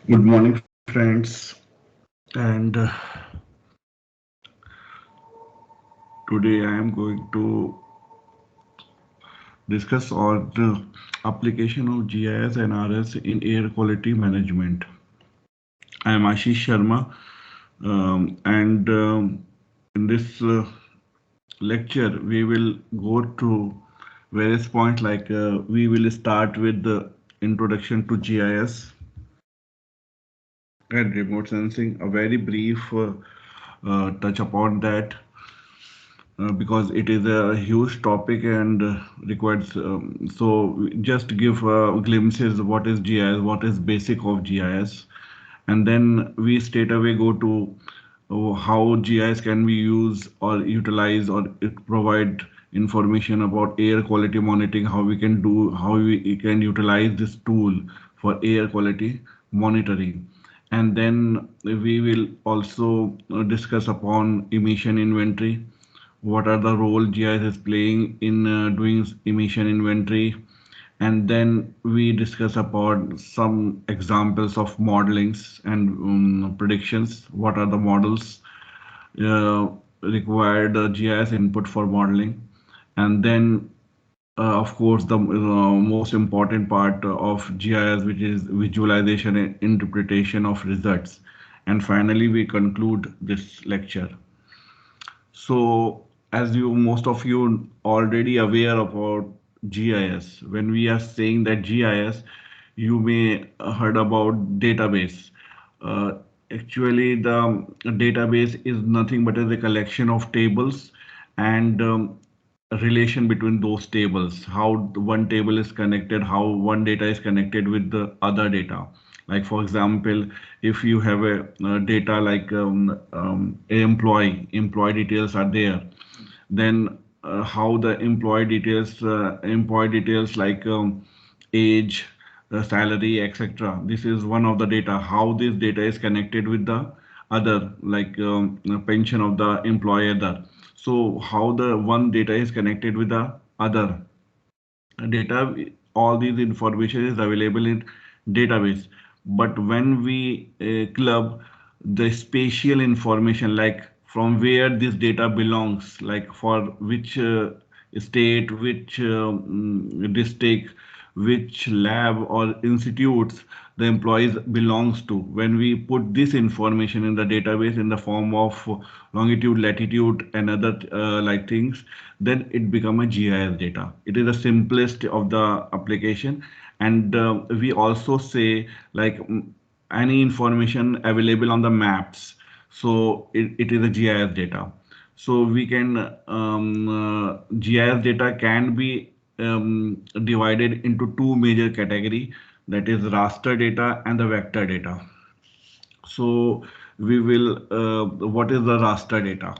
Good morning, friends. And today I am going to discuss on the application of GIS and RS in air quality management. I am Asheesh Sharma, and in this lecture we will go through various points. We will start with the introduction to GIS and remote sensing, a very brief touch upon that because it is a huge topic and requires so just give glimpses what is GIS, what is basic of GIS, and then we straight away go to how GIS can be used or utilized or it provide information about air quality monitoring, how we can utilize this tool for air quality monitoring. And then we will also discuss upon emission inventory, what are the role GIS is playing in doing emission inventory, and then we discuss about some examples of modelings and predictions. What are the models uh, required GIS input for modeling, and then of course the most important part of GIS, which is visualization and interpretation of results, and finally we conclude this lecture. So, as you most of you already aware about GIS, when we are saying that GIS, you may heard about database. Uh, Actually, the database is nothing but as a collection of tables and relation between those tables, how one table is connected, how one data is connected with the other data. Like for example, if you have a data like employee details are there, then how the employee details like age, salary, etc. This is one of the data. How this data is connected with the other, like pension of the employer. So how the one data is connected with the other data, all these information is available in database. But when we club the spatial information, like from where this data belongs, like for which state, which district, which lab or institutes the employees belongs to, when we put this information in the database in the form of longitude, latitude and other like things, then it become a GIS data. It is the simplest of the application. And we also say like any information available on the maps, so it is a GIS data. So we can GIS data can be divided into two major category, that is raster data and the vector data. So we will what is the raster data?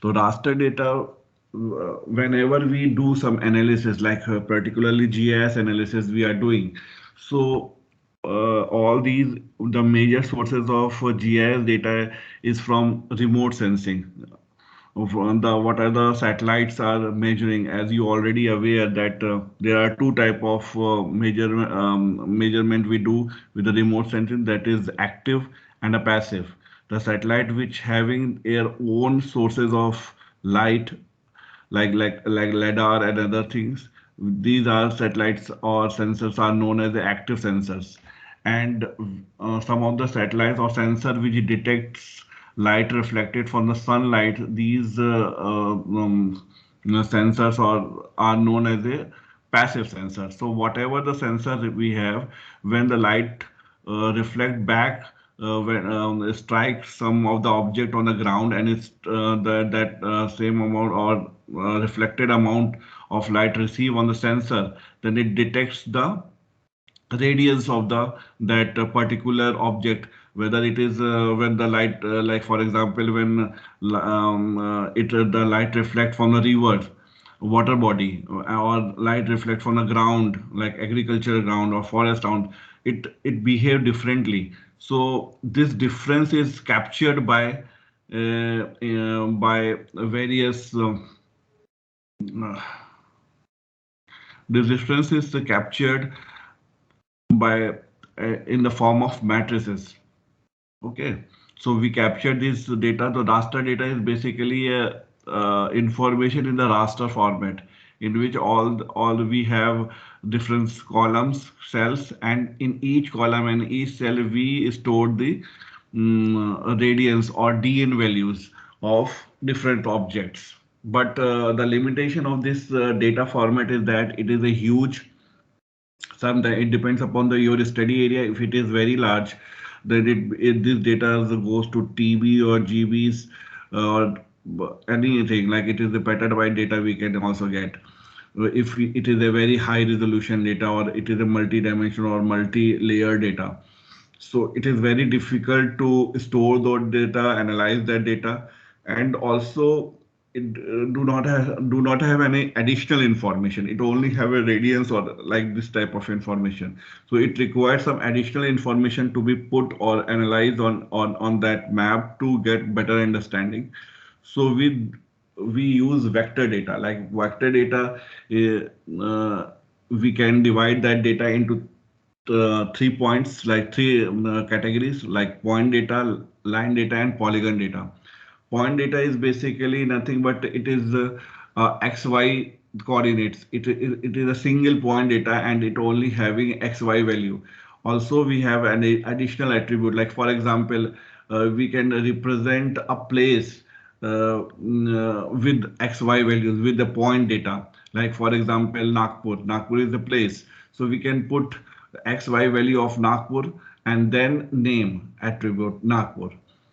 So raster data, whenever we do some analysis, like particularly GIS analysis we are doing, so all these the major sources of GIS data is from remote sensing. From the what are the satellites are measuring, as you already aware that there are two type of measurement we do with the remote sensing, that is active and a passive. The satellite which having their own sources of light, like lidar and other things, these are satellites or sensors are known as the active sensors. And some of the satellites or sensor which detects light reflected from the sunlight, these sensors are known as a passive sensor. So whatever the sensor that we have, when the light reflect back, when it strikes some of the object on the ground, and it's that same amount or reflected amount of light received on the sensor, then it detects the radius of the that particular object, whether it is when the light like for example when it the light reflect from the river, water body, or light reflect from the ground like agricultural ground or forest ground, it behave differently. So this difference is captured by various this difference is captured by in the form of matrices. Okay, so we capture this data. The raster data is basically a, information in the raster format, in which all we have different columns, cells, and in each column and each cell we stored the radians or DN values of different objects. But the limitation of this data format is that it is a huge. Sometimes it depends upon the your study area. If it is very large, then this data goes to TB or GBs or anything, like it is the petabyte data we can also get. If it is a very high resolution data, or it is a multi-dimensional or multi-layer data, so it is very difficult to store that data, analyze that data, and also it do not have any additional information. It only have a radiance or like this type of information. So it requires some additional information to be put or analyzed on that map to get better understanding. So we use vector data. Like vector data, we can divide that data into 3 points, like three categories, like point data, line data, and polygon data. Point data is basically nothing but it is XY coordinates. It is a single point data and it only having XY value. Also, we have an additional attribute, like for example, we can represent a place with XY values with the point data. Like for example, Nagpur. Nagpur is the place. So we can put XY value of Nagpur and then name attribute Nagpur.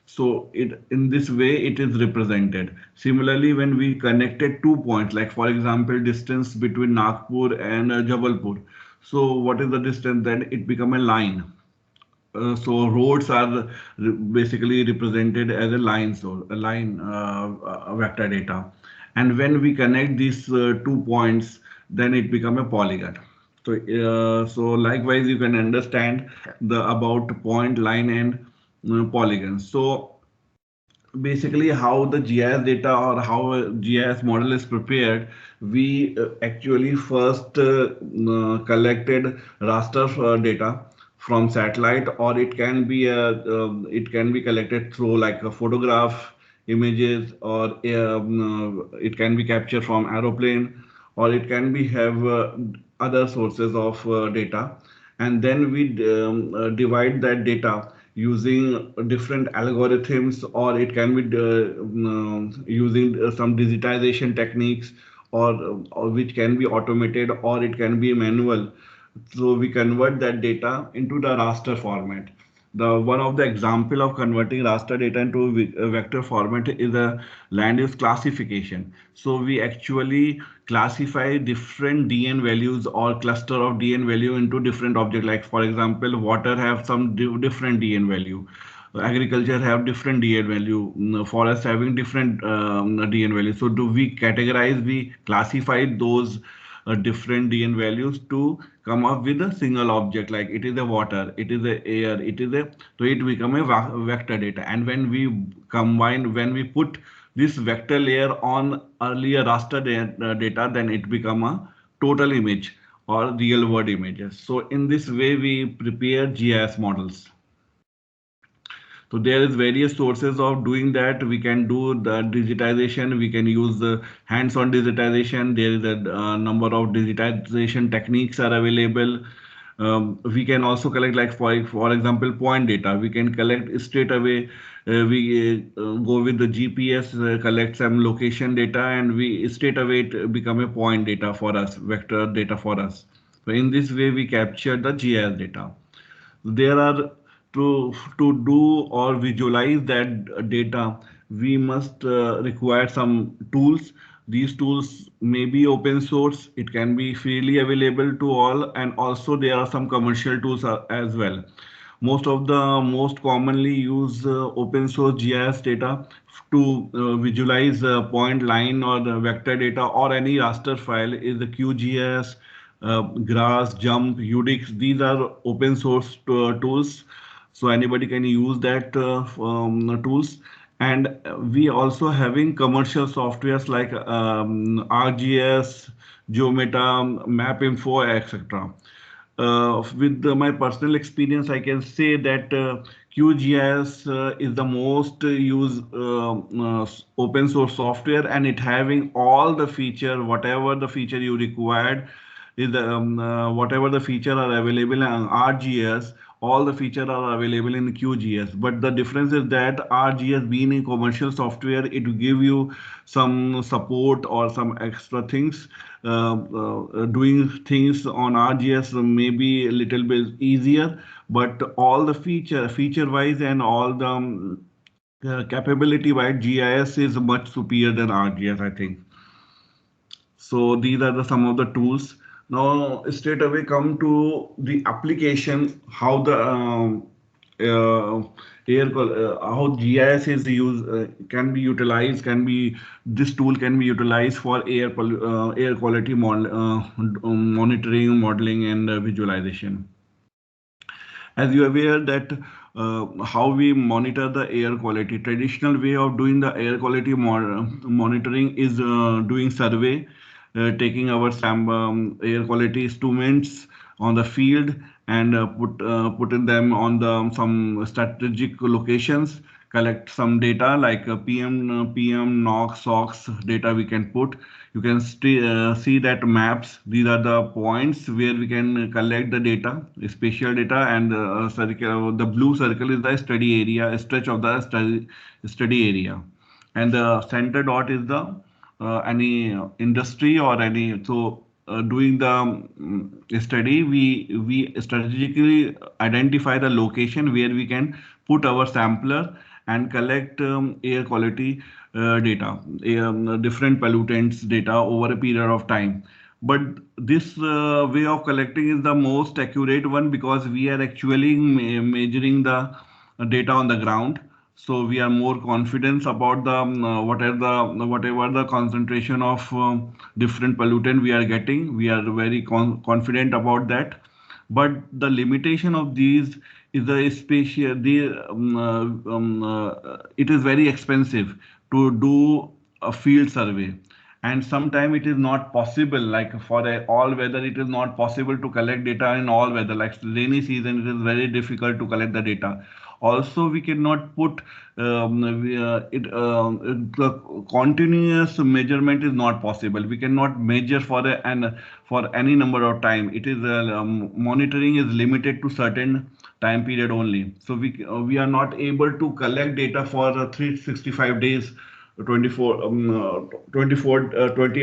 So it in this way it is represented. Similarly, when we connected 2 points, like for example, distance between Nagpur and Jabalpur. So what is the distance? Then it become a line. So roads are basically represented as a line, so a line vector data. And when we connect these 2 points, then it become a polygon. So likewise you can understand the about point, line, and polygon. So basically how the GIS data or how a GIS model is prepared, we actually first collected raster data from satellite, or it can be collected through like a photograph, images, or it can be captured from aeroplane, or it can be have other sources of data, and then we divide that data using different algorithms, or it can be using some digitization techniques, or which can be automated, or it can be manual. So we convert that data into the raster format. The one of the example of converting raster data into vector format is a land use classification. So we actually classify different DN values or cluster of DN value into different objects. Like for example, water have some different DN value, agriculture have different DN value, forest having different DN value. So do we categorize, we classify those different DN values to come up with a single object, like it is a water, it is a air, it is a, so it become a vector data. And when we put this vector layer on earlier raster data, then it become a total image or real world images. So in this way we prepare GIS models. So there is various sources of doing that. We can do the digitization. We can use the hands-on digitization. There is a number of digitization techniques are available. We can also collect, like for example, point data. We can collect straight away. We go with the GPS, collect some location data, and we straight away it become a point data for us, vector data for us. So in this way, we capture the GIS data. There are to do or visualize that data, we must require some tools. These tools may be open source, it can be freely available to all, and also there are some commercial tools as well. Most commonly used open source GIS data to visualize point, line, or the vector data or any raster file is the QGIS, GRASS, JUMP, UDIX. These are open source tools, so anybody can use that tools. And we also having commercial softwares like ArcGIS, Geometa, MapInfo, etc. My personal experience, I can say that QGIS is the most used open source software, and it having all the feature, whatever the feature you required, is whatever the feature are available on RGS, all the feature are available in QGS. But the difference is that RGS being a commercial software, it will give you some support or some extra things. Doing things on RGS may be a little bit easier, but all the feature wise and all the capability wise, GIS is much superior than RGS, I think. So these are the some of the tools. Now straight away come to the application, how the how GIS is used, can be utilized, can be this tool can be utilized for air quality monitoring, modeling, and visualization. As you are aware that how we monitor the air quality, traditional way of doing the air quality monitoring is doing survey, taking our air quality instruments on the field and putting them on the some strategic locations, collect some data like PM, NOx, SOx data we can put. You can see that maps. These are the points where we can collect the data, spatial data, and circle. The blue circle is the study area, stretch of the study area, and the center dot is the any industry or any. So doing the study, we strategically identify the location where we can put our sampler and collect air quality data, different pollutants data over a period of time. But this way of collecting is the most accurate one because we are actually measuring the data on the ground. So we are more confident about the whatever the concentration of different pollutant we are getting. We are very confident about that. But the limitation of these is the spatial. It is very expensive to do a field survey, and sometimes it is not possible. Like for all weather, it is not possible to collect data in all weather. Like rainy season, it is very difficult to collect the data. Also, we cannot put the continuous measurement is not possible. We cannot measure for any number of time. It is monitoring is limited to certain time period only. So we are not able to collect data for 365 days, 20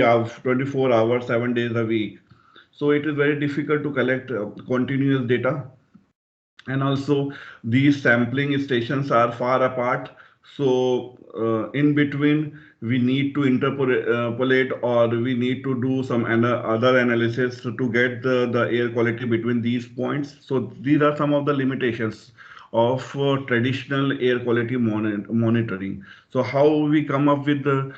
hours, 24 hours, 7 days a week. So it is very difficult to collect continuous data. And also these sampling stations are far apart, so in between we need to interpolate or we need to do some other analysis to get the air quality between these points. So these are some of the limitations of traditional air quality monitoring. So how we come up with the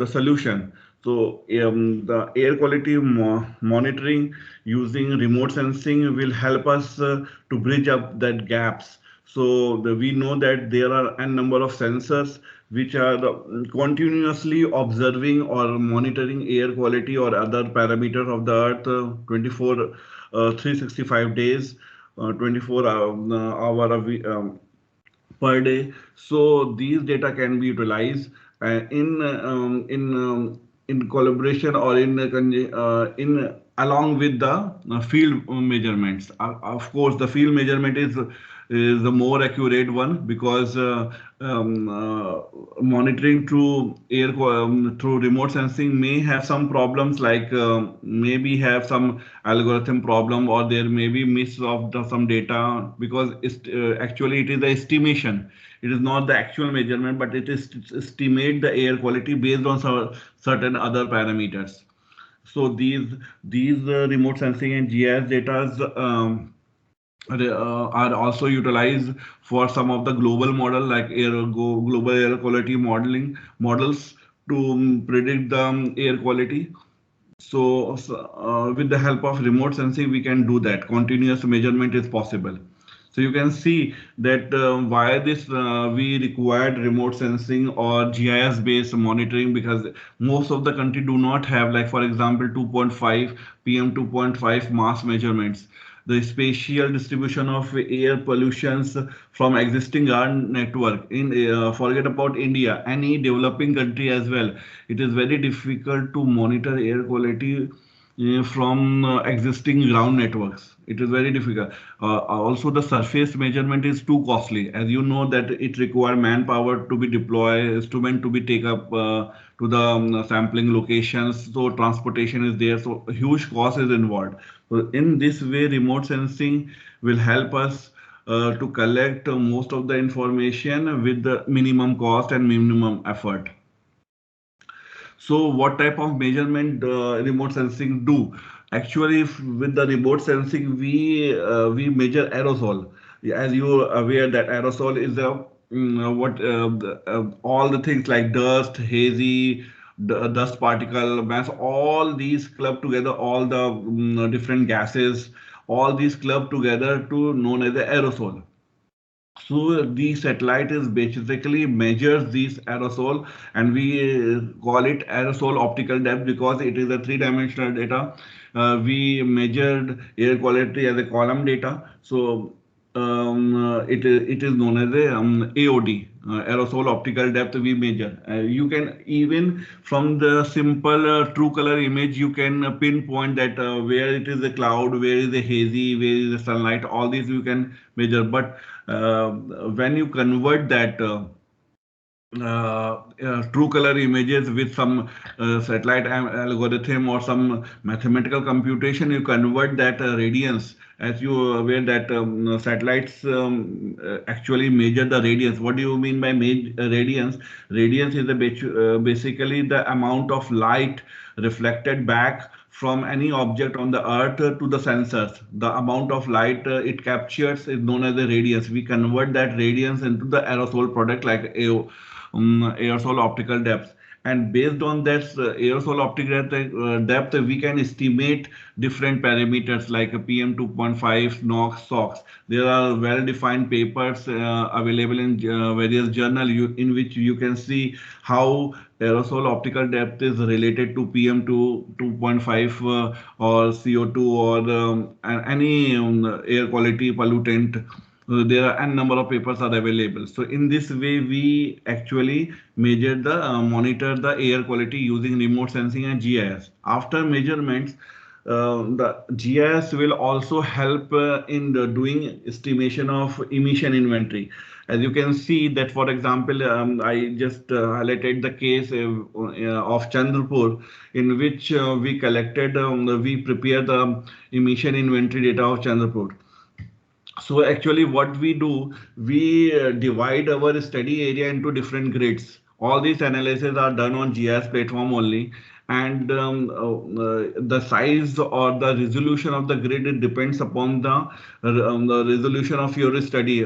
solution? So the air quality monitoring using remote sensing will help us to bridge up that gaps. So we know that there are a number of sensors which are continuously observing or monitoring air quality or other parameters of the earth 365 days, 24 hour a week, per day. So these data can be utilized in collaboration or in along with the field measurements. Of course, the field measurement is the more accurate one because monitoring through remote sensing may have some problems like maybe have some algorithm problem or there may be miss of some data because actually it is the estimation. It is not the actual measurement, but it is to estimate the air quality based on certain other parameters. So these remote sensing and GIS data are also utilized for some of the global model like global air quality modeling models to predict the air quality. So with the help of remote sensing, we can do that. Continuous measurement is possible. So you can see that why this we required remote sensing or GIS based monitoring because most of the country do not have like for example 2.5 PM 2.5 mass measurements. the spatial distribution of air pollutions from existing ground network. In forget about India, any developing country as well, it is very difficult to monitor air quality from existing ground networks. It is very difficult. Also, the surface measurement is too costly. As you know, that it requires manpower to be deployed, instrument to be take up to the sampling locations. So transportation is there. So a huge cost is involved. So in this way, remote sensing will help us to collect most of the information with the minimum cost and minimum effort. So what type of measurement remote sensing do? Actually, with the remote sensing, we measure aerosol. As you are aware that aerosol is a all the things like dust, hazy, dust particle, mass, all these club together, all the different gases, all these club together to known as the aerosol. So the satellite is basically measures these aerosol, and we call it aerosol optical depth because it is a three-dimensional data. We measured air quality as a column data. So it is known as a AOD, aerosol optical depth we measure. You can even from the simple true color image, you can pinpoint that where it is a cloud, where is the hazy, where is the sunlight, all these you can measure. But when you convert that true color images with some satellite algorithm or some mathematical computation, you convert that radiance. As you are aware that satellites actually measure the radiance. What do you mean by radiance? Radiance is basically the amount of light reflected back from any object on the earth to the sensors. The amount of light it captures is known as the radiance. We convert that radiance into the aerosol product like aerosol optical depth. And based on that aerosol optical depth, we can estimate different parameters like PM 2.5, NOx, SOx. There are well-defined papers available in various journals in which you can see how aerosol optical depth is related to PM 2.5 or CO2 or any air quality pollutant. There are n number of papers are available. So in this way, we actually measure the monitor the air quality using remote sensing and GIS. After measurements, the GIS will also help in the doing estimation of emission inventory. As you can see that, for example, I just highlighted the case of Chandrapur, in which we prepare the emission inventory data of Chandrapur. So actually what we do, we divide our study area into different grids. All these analyses are done on GIS platform only, and the size or the resolution of the grid, it depends upon the resolution of your study.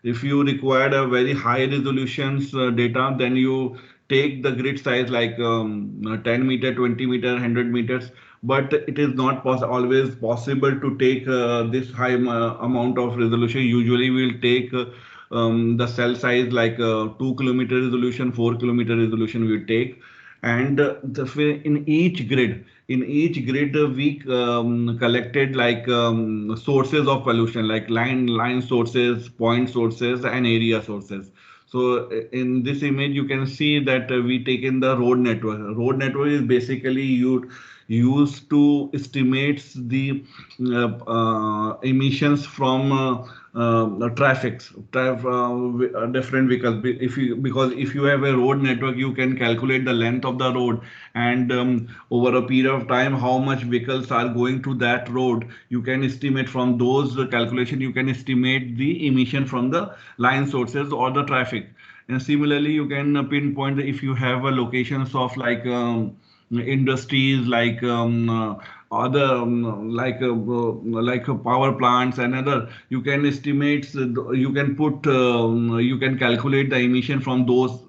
If you require a very high resolutions data, then you take the grid size like 10 meter, 20 meter, 100 meters. But it is not always possible to take this high amount of resolution. Usually we'll take the cell size like 2 kilometer resolution, 4 kilometer resolution we take. And in each grid we collected like sources of pollution, like line sources, point sources, and area sources. So in this image, you can see that we taken the road network. Road network is basically used to estimate the emissions from the different vehicles. Because if you have a road network, you can calculate the length of the road, and over a period of time how much vehicles are going to that road. You can estimate from those calculation. You can estimate the emission from the line sources or the traffic. And similarly, you can pinpoint if you have a locations of like industries like other power plants and other, you can estimate, you can put you can calculate the emission from those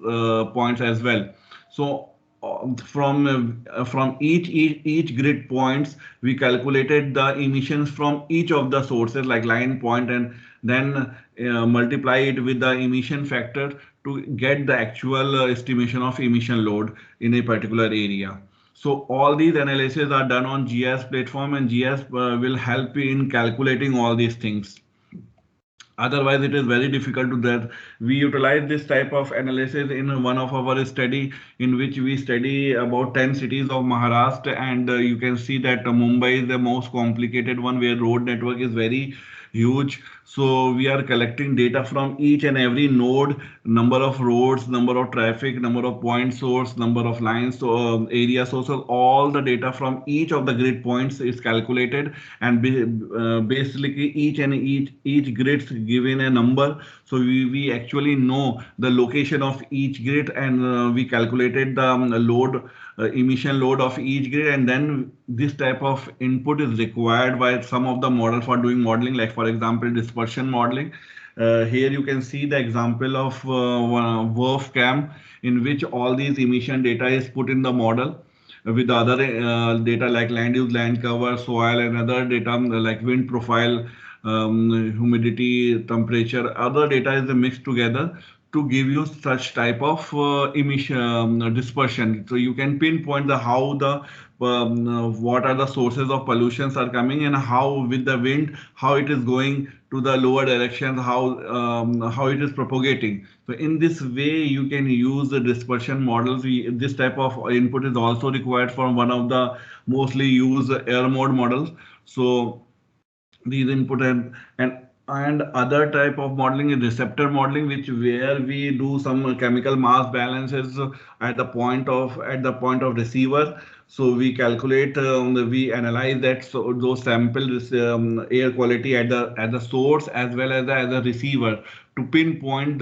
points as well. So from each grid points, we calculated the emissions from each of the sources like line point, and then multiply it with the emission factor to get the actual estimation of emission load in a particular area. So all these analyses are done on GIS platform, and GIS will help you in calculating all these things. Otherwise it is very difficult to that. We utilize this type of analysis in one of our study, in which we study about 10 cities of Maharashtra, and you can see that Mumbai is the most complicated one, where road network is very huge. So we are collecting data from each and every node, number of roads, number of traffic, number of point source, number of lines, so area sources, all the data from each of the grid points is calculated. And basically each grids given a number, so we actually know the location of each grid, and we calculated the load, emission load of each grid, and then this type of input is required by some of the model for doing modeling, like for example dispersion modeling. Here you can see the example of WRF-CAM, in which all these emission data is put in the model with the other data like land use, land cover, soil, and other data like wind profile, humidity, temperature. Other data is mixed together to give you such type of emission dispersion. So you can pinpoint the how the what are the sources of pollutions are coming, and how with the wind, how it is going to the lower direction, how it is propagating. So in this way you can use the dispersion models. This type of input is also required for one of the mostly used air mode models. So these input and other type of modeling is receptor modeling, which where we do some chemical mass balances at the point of receiver. So we calculate, we analyze that, so those samples, air quality at the source as well as a receiver, to pinpoint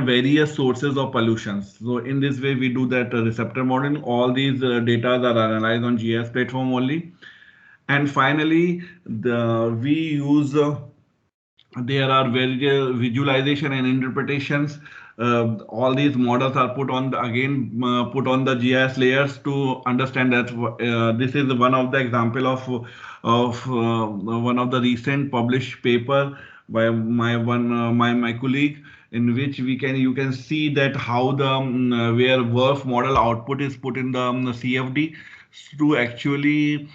various sources of pollutions. So in this way we do that receptor modeling. All these data are analyzed on GIS platform only. And finally, we use there are various visualization and interpretations. All these models are put on the GIS layers to understand that. This is one of the example of one of the recent published paper by my colleague, in which you can see that how the where WRF model output is put in the CFD, to actually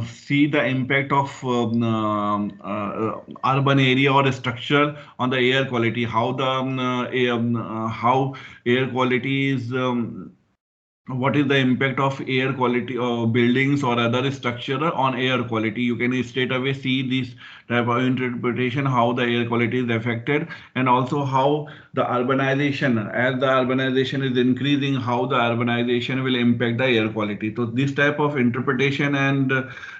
see the impact of urban area or structure on the air quality, how air quality is, what is the impact of air quality of buildings or other structure on air quality. You can straight away see this type of interpretation, how the air quality is affected, and also how the urbanization, as the urbanization is increasing, how the urbanization will impact the air quality. So this type of interpretation and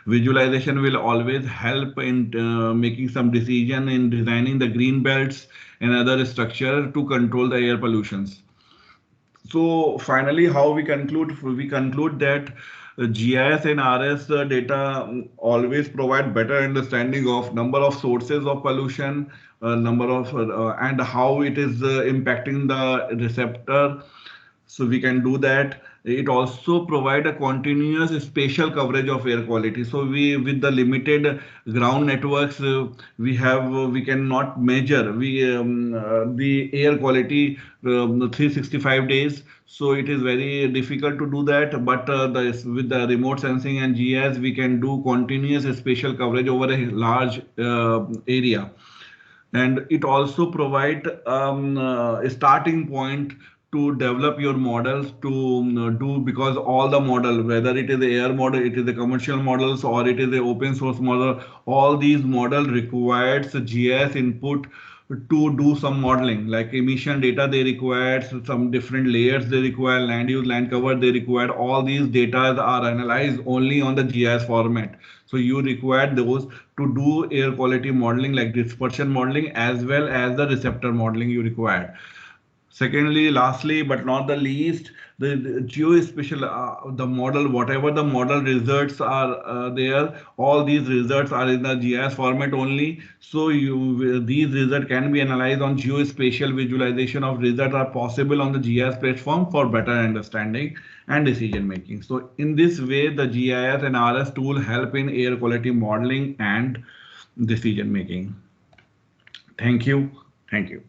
visualization will always help in making some decision in designing the green belts and other structure to control the air pollutions. So finally, how we conclude? We conclude that GIS and RS data always provide better understanding of number of sources of pollution, number of and how it is impacting the receptor. So we can do that. It also provide a continuous spatial coverage of air quality. So we, with the limited ground networks, we cannot measure the air quality 365 days. So it is very difficult to do that. But with the remote sensing and GIS, we can do continuous spatial coverage over a large area. And it also provide a starting point to develop your models to do, because all the model, whether it is the air model, it is the commercial models, or it is the open source model, all these model requires GIS input to do some modeling, like emission data they require, some different layers they require, land use, land cover they require. All these data are analyzed only on the GIS format. So you require those to do air quality modeling, like dispersion modeling, as well as the receptor modeling you require. Secondly, lastly, but not the least, the geospatial, the model, whatever the model results are there, all these results are in the GIS format only. So these results can be analyzed on geospatial visualization of results are possible on the GIS platform for better understanding and decision making. So in this way, the GIS and RS tool help in air quality modeling and decision making. Thank you. Thank you.